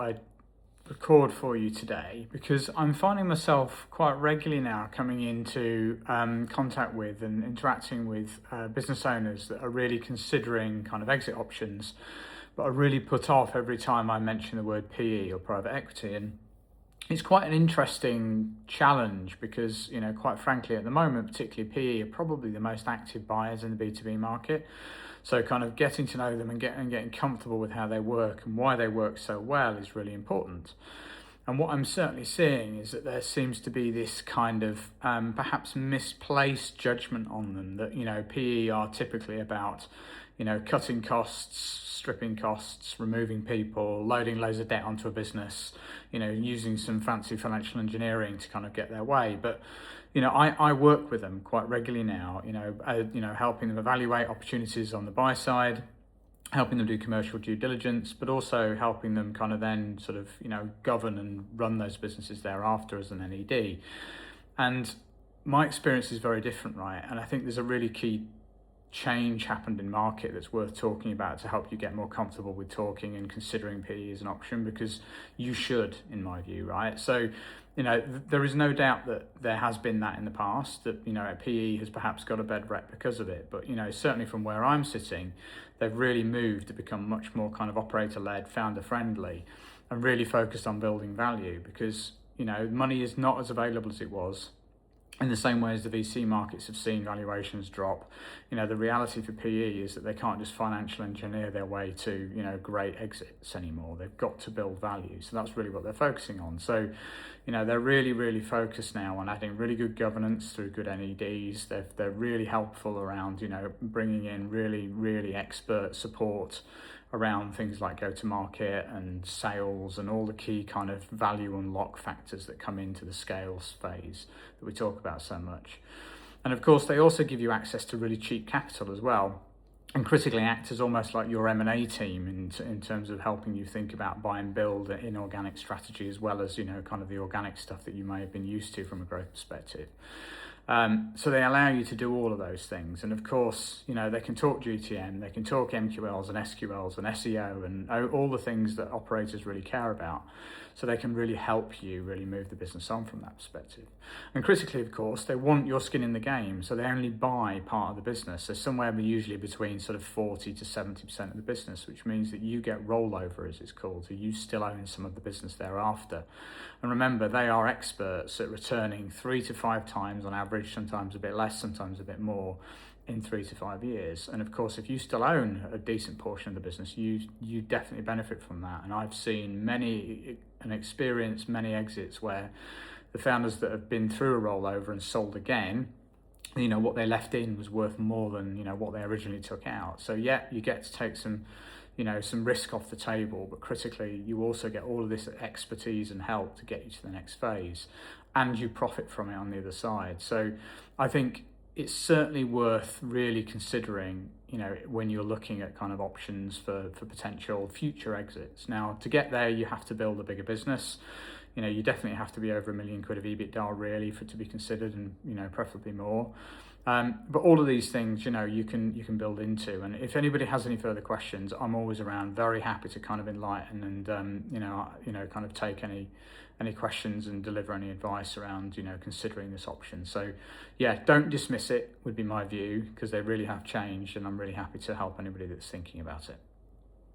I'd record for you today because I'm finding myself quite regularly now coming into contact with and interacting with business owners that are really considering kind of exit options, but are really put off every time I mention the word PE or private equity. And it's quite an interesting challenge because, quite frankly, at the moment, particularly PE are probably the most active buyers in the B2B market. So kind of getting to know them and getting comfortable with how they work and why they work so well is really important. And what I'm certainly seeing is that there seems to be this kind of perhaps misplaced judgment on them that, PE are typically about, cutting costs, stripping costs, removing people, loading loads of debt onto a business, using some fancy financial engineering to kind of get their way. But I work with them quite regularly now, helping them evaluate opportunities on the buy side, helping them do commercial due diligence, but also helping them kind of then sort of, govern and run those businesses thereafter as an NED. And my experience is very different, right? And I think there's a really key change happened in market that's worth talking about to help you get more comfortable with talking and considering PE as an option, because you should, in my view, right? So, there is no doubt that there has been that in the past, that, PE has perhaps got a bad rep because of it. But, certainly from where I'm sitting, they've really moved to become much more kind of operator-led, founder-friendly, and really focused on building value because, money is not as available as it was. In the same way as the VC markets have seen valuations drop, the reality for PE is that they can't just financial engineer their way to, great exits anymore. They've got to build value. So that's really what they're focusing on. So, they're really, really focused now on adding really good governance through good NEDs. They're really helpful around, bringing in really, really expert support around things like go-to-market and sales and all the key kind of value unlock factors that come into the scales phase that we talk about so much. And of course, they also give you access to really cheap capital as well, and critically act as almost like your M&A team in terms of helping you think about buy and build an inorganic strategy, as well as, kind of the organic stuff that you may have been used to from a growth perspective. So they allow you to do all of those things. And of course, they can talk GTM, they can talk MQLs and SQLs and SEO and all the things that operators really care about. So they can really help you really move the business on from that perspective. And critically, of course, they want your skin in the game. So they only buy part of the business. So somewhere usually between sort of 40 to 70% of the business, which means that you get rollover, as it's called. So you still own some of the business thereafter. And remember, they are experts at returning 3 to 5 times on average, sometimes a bit less, sometimes a bit more, in 3 to 5 years. And of course, if you still own a decent portion of the business, you definitely benefit from that. And I've seen many and experienced many exits where the founders that have been through a rollover and sold again, what they left in was worth more than, what they originally took out. So yeah, you get to take some risk off the table, but critically, you also get all of this expertise and help to get you to the next phase, and you profit from it on the other side. So I think it's certainly worth really considering, when you're looking at kind of options for potential future exits. Now, to get there, you have to build a bigger business. You definitely have to be over £1 million of EBITDA really for it to be considered, and preferably more. But all of these things, you can build into. And if anybody has any further questions, I'm always around, very happy to kind of enlighten and kind of take any questions and deliver any advice around considering this option. So yeah, don't dismiss it would be my view, because they really have changed, and I'm really happy to help anybody that's thinking about it.